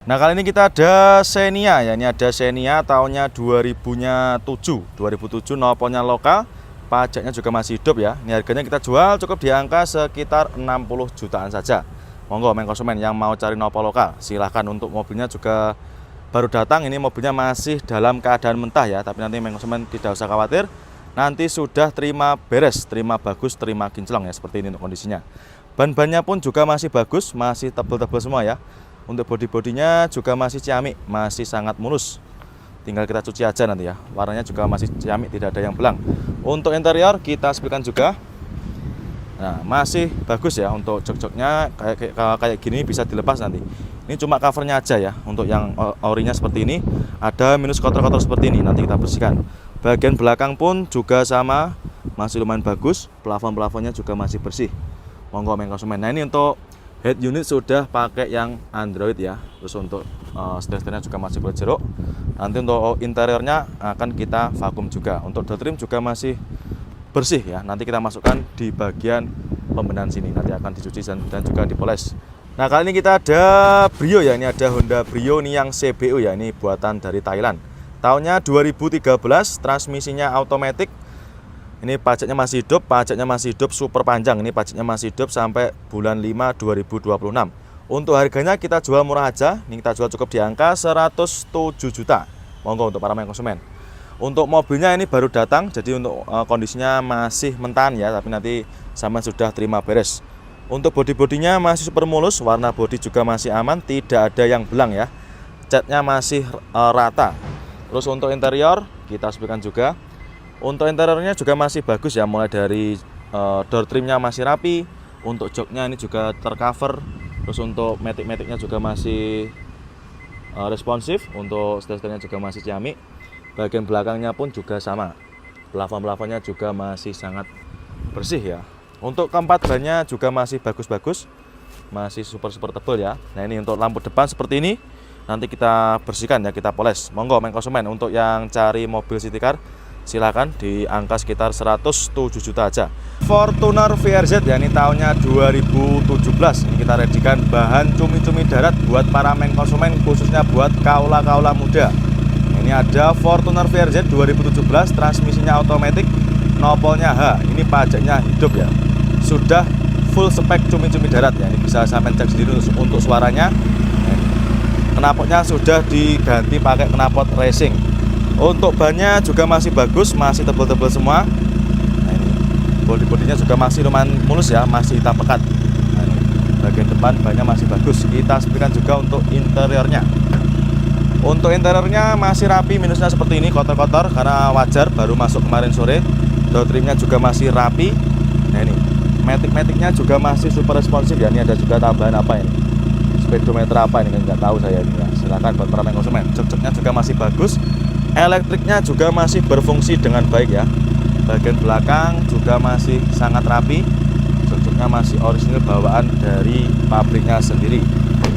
Nah, kali ini kita ada Xenia ya. Ini ada Xenia tahunnya 2007 nopolnya lokal, pajaknya juga masih hidup ya. Ini harganya kita jual cukup di angka sekitar 60 jutaan saja. Monggo main konsumen yang mau cari nopol lokal, silahkan. Untuk mobilnya juga baru datang, ini mobilnya masih dalam keadaan mentah ya. Tapi nanti main konsumen tidak usah khawatir, nanti sudah terima beres, terima bagus, terima kinclong ya. Seperti ini untuk kondisinya. Ban-bannya pun juga masih bagus, masih tebal-tebal semua ya. Untuk bodi-bodinya juga masih ciamik, masih sangat mulus. Tinggal kita cuci aja nanti ya. Warnanya juga masih ciamik, tidak ada yang belang. Untuk interior kita sepikan juga. Nah, masih bagus ya. Untuk jok-joknya kayak gini bisa dilepas nanti. Ini cuma covernya aja ya. Untuk yang orinya seperti ini, ada minus kotor-kotor seperti ini. Nanti kita bersihkan. Bagian belakang pun juga sama, masih lumayan bagus. Plafon-plafonnya juga masih bersih. Monggo main konsumen. Nah, ini untuk head unit sudah pakai yang Android ya. Terus untuk setir-setirnya juga masih kulit jeruk. Nanti untuk interiornya akan kita vakum juga. Untuk door trim juga masih bersih ya. Nanti kita masukkan di bagian pembenahan sini. Nanti akan dicuci dan juga dipoles. Nah, kali ini kita ada Brio ya. Ini ada Honda Brio ini yang CBU ya. Ini buatan dari Thailand. Tahunnya 2013, transmisinya automatic. Ini pajaknya masih hidup super panjang. Ini pajaknya masih hidup sampai bulan 5 2026. Untuk harganya kita jual murah aja. Ini kita jual cukup di angka 107 juta. Monggo untuk para main konsumen. Untuk mobilnya ini baru datang, jadi untuk kondisinya masih mentahan ya, tapi nanti sama sudah terima beres. Untuk bodi-bodinya masih super mulus, warna bodi juga masih aman, tidak ada yang belang ya. Catnya masih rata. Terus untuk interior kita sepikan juga. Untuk interiornya juga masih bagus ya, mulai dari door trimnya masih rapi, untuk joknya ini juga tercover, terus untuk matic-maticnya juga masih responsif, untuk setir-setirnya juga masih ciamik, bagian belakangnya pun juga sama, plafon-plafonnya juga masih sangat bersih ya. Untuk keempat bannya juga masih bagus-bagus, masih super tebal ya. Nah, ini untuk lampu depan seperti ini, nanti kita bersihkan ya, kita poles. Monggo main konsumen untuk yang cari mobil city car, silakan di angka sekitar 107 juta aja. Fortuner VRZ ya, ini tahunnya 2017. Ini kita redikan bahan cumi-cumi darat buat para main konsumen, khususnya buat kaula-kaula muda. Ini ada Fortuner VRZ 2017, transmisinya otomatis, nopolnya H. Ini pajaknya hidup ya. Sudah full spek cumi-cumi darat ya. Ini bisa sampai cek sendiri untuk suaranya. Knalpotnya sudah diganti pakai knalpot racing. Untuk bannya juga masih bagus, masih tebal-tebal semua. Nah, ini bodi-bodinya juga masih lumayan mulus ya, masih hitam pekat. Nah, ini bagian depan bannya masih bagus. Kita sepikan juga untuk interiornya. Untuk interiornya masih rapi, minusnya seperti ini, kotor-kotor karena wajar baru masuk kemarin sore. Door trimnya juga masih rapi. Nah, ini matic-maticnya juga masih super responsif ya. Ini ada juga tambahan apa ini? Speedometer apa ini, nggak tahu saya ini ya. Silakan buat para konsumen. Jok-joknya juga masih bagus. Elektriknya juga masih berfungsi dengan baik ya. Bagian belakang juga masih sangat rapi. Jok-joknya masih orisinil bawaan dari pabriknya sendiri.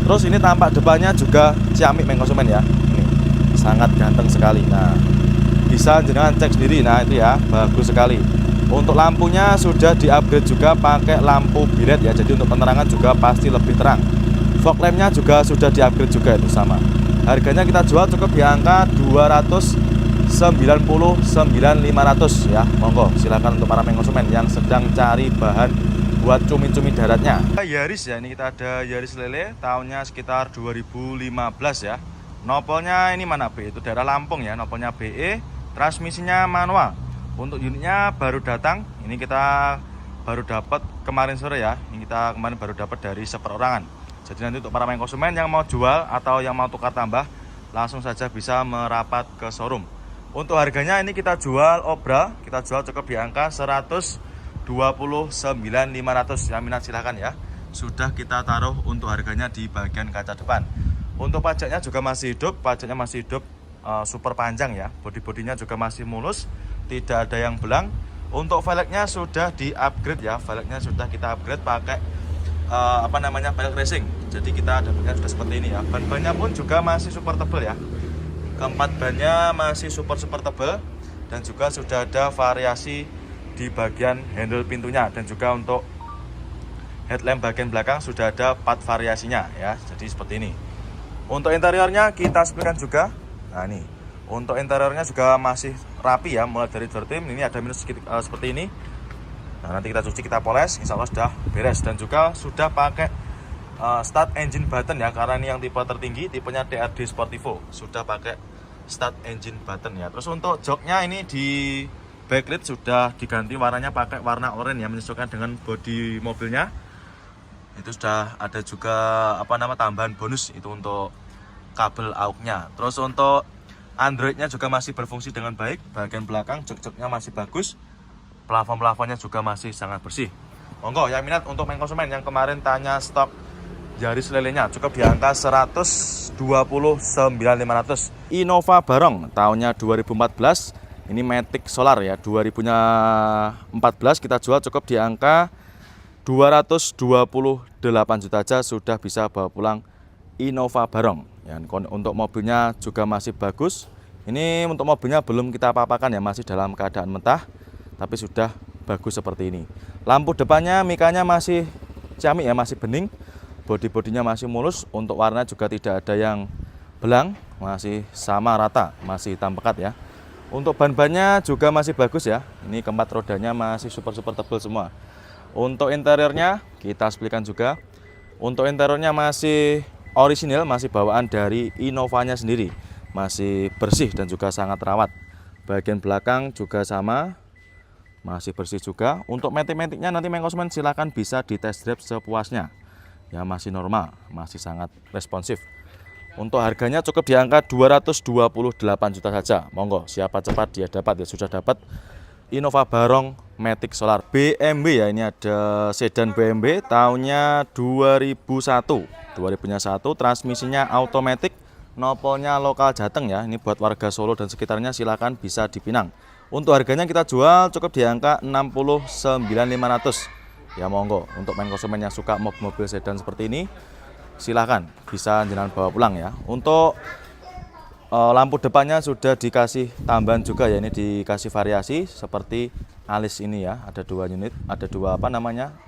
Terus ini tampak depannya juga ciamik main konsumen ya. Ini sangat ganteng sekali. Nah, bisa jenengan cek sendiri. Nah, itu ya, bagus sekali. Untuk lampunya sudah di-upgrade juga pakai lampu biret ya. Jadi untuk penerangan juga pasti lebih terang. Fog lampnya juga sudah di-upgrade juga, itu sama. Harganya kita jual cukup di angka 299.500 ya. Monggo silakan untuk para main konsumen yang sedang cari bahan buat cumi-cumi daratnya. Yaris ya, ini kita ada Yaris lele tahunnya sekitar 2015 ya. Nopolnya ini mana B, itu daerah Lampung ya, nopolnya BE, transmisinya manual. Untuk unitnya baru datang, ini kita baru dapat kemarin sore ya. Ini kita kemarin baru dapat dari seperorangan. Jadi nanti untuk para main konsumen yang mau jual atau yang mau tukar tambah, langsung saja bisa merapat ke showroom. Untuk harganya ini kita jual obral, kita jual cukup di angka 129.500. Yang minat silahkan ya. Sudah kita taruh untuk harganya di bagian kaca depan. Untuk pajaknya juga masih hidup, super panjang ya. Bodi-bodinya juga masih mulus, tidak ada yang belang. Untuk velgnya sudah di-upgrade ya, velgnya sudah kita upgrade pakai velg racing. Jadi kita dapatnya sudah seperti ini ya. Ban-bannya pun juga masih super tebal ya. Keempat bannya masih super tebal, dan juga sudah ada variasi di bagian handle pintunya, dan juga untuk headlamp bagian belakang sudah ada 4 variasinya ya. Jadi seperti ini. Untuk interiornya kita sepikan juga. Nah ini, untuk interiornya juga masih rapi ya, mulai dari door trim ini ada minus seperti ini. Nah nanti kita cuci, kita poles, insya Allah sudah beres. Dan juga sudah pakai start engine button ya, karena ini yang tipe tertinggi, tipenya DRD Sportivo, sudah pakai start engine button ya. Terus untuk joknya ini di backlight sudah diganti warnanya pakai warna oranye ya, menyesuaikan dengan bodi mobilnya. Itu sudah ada juga tambahan bonus itu untuk kabel AUX-nya. Terus untuk Android-nya juga masih berfungsi dengan baik. Bagian belakang jok-joknya masih bagus. Plafon-plafonnya juga masih sangat bersih. Monggo yang minat untuk main konsumen yang kemarin tanya stok Yaris lelenya cukup di angka 129.500. Innova Barong tahunnya 2014. Ini Matic Solar ya, 2014 kita jual cukup di angka 228 juta aja sudah bisa bawa pulang Innova Barong. Ya, untuk mobilnya juga masih bagus. Ini untuk mobilnya belum kita apa-apakan ya, masih dalam keadaan mentah, tapi sudah bagus seperti ini. Lampu depannya mikanya masih ciamik ya, masih bening. Bodi-bodinya masih mulus. Untuk warna juga tidak ada yang belang, masih sama rata, masih hitam pekat ya. Untuk ban-bannya juga masih bagus ya. Ini keempat rodanya masih super tebal semua. Untuk interiornya kita explikan juga. Untuk interiornya masih orisinil, masih bawaan dari Innovanya sendiri. Masih bersih dan juga sangat rawat. Bagian belakang juga sama, masih bersih juga. Untuk matic-maticnya nanti main konsumen silahkan bisa di test drive sepuasnya. Ya masih normal, masih sangat responsif. Untuk harganya cukup di angka 228 juta saja. Monggo, siapa cepat dia dapat ya, sudah dapat Innova Barong Matic Solar. BMW ya, ini ada sedan BMW tahunnya 2001. Transmisinya automatic, nopolnya lokal Jateng ya. Ini buat warga Solo dan sekitarnya silakan bisa dipinang. Untuk harganya kita jual cukup di angka 69.500. Ya monggo, untuk main konsumen yang suka mobil sedan seperti ini, silahkan bisa jenengan bawa pulang ya. Untuk lampu depannya sudah dikasih tambahan juga ya, ini dikasih variasi seperti alis ini ya, ada dua unit, ada dua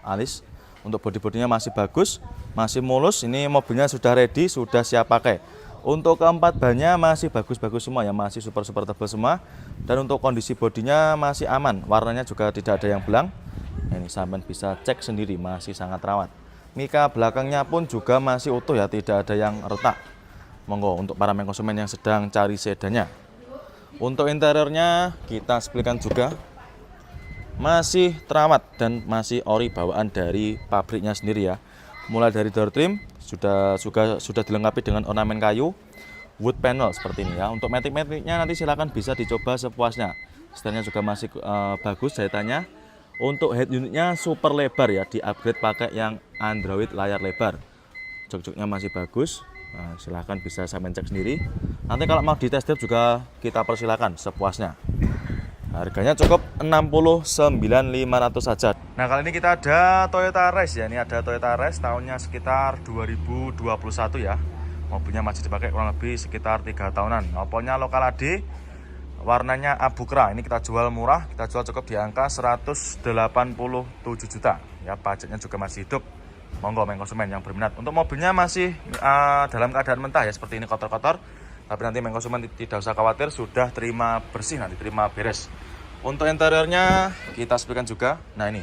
alis. Untuk bodi-bodinya masih bagus, masih mulus. Ini mobilnya sudah ready, sudah siap pakai. Untuk keempat bannya masih bagus-bagus semua ya, masih super tebal semua. Dan untuk kondisi bodinya masih aman, warnanya juga tidak ada yang belang. Ini sampai bisa cek sendiri, masih sangat rawat. Mika belakangnya pun juga masih utuh ya, tidak ada yang retak. Monggo untuk para main konsumen yang sedang cari sedannya. Untuk interiornya kita explikan juga, masih terawat dan masih ori bawaan dari pabriknya sendiri ya. Mulai dari door trim sudah dilengkapi dengan ornamen kayu, wood panel seperti ini ya. Untuk matic-maticnya nanti silakan bisa dicoba sepuasnya. Setelnya juga masih bagus jahitannya. Untuk head unitnya super lebar ya, di upgrade pakai yang Android layar lebar. Jok-joknya masih bagus. Nah, silahkan bisa sampai cek sendiri. Nanti kalau mau di test drive juga kita persilakan sepuasnya. Harganya cukup 69.500 saja. Nah kali ini kita ada Toyota Race ya. Ini ada Toyota Race tahunnya sekitar 2021 ya. Mobilnya masih dipakai kurang lebih sekitar 3 tahunan. Nopolnya lokal AD, warnanya abu kera. Ini kita jual murah, kita jual cukup di angka 187 juta. Ya pajaknya juga masih hidup. Monggo main konsumen yang berminat. Untuk mobilnya masih dalam keadaan mentah ya, seperti ini kotor-kotor. Tapi nanti main konsumen tidak usah khawatir, sudah terima bersih, nanti terima beres. Untuk interiornya kita explikan juga. Nah ini,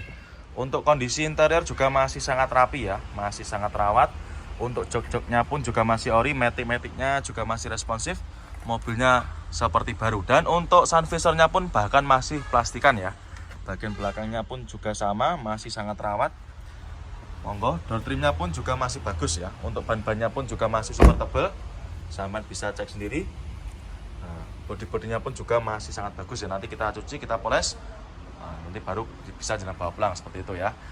untuk kondisi interior juga masih sangat rapi ya, masih sangat rawat. Untuk jok-joknya pun juga masih ori, matic-maticnya juga masih responsif. Mobilnya seperti baru. Dan untuk sun visornya pun bahkan masih plastikan ya. Bagian belakangnya pun juga sama, masih sangat rawat. Monggo, door trimnya pun juga masih bagus ya. Untuk ban-bannya pun juga masih super tebal. Sama bisa cek sendiri. Nah, bodi-bodinya pun juga masih sangat bagus ya. Nanti kita cuci, kita poles. Nah, nanti baru bisa jangan bawa pulang seperti itu ya.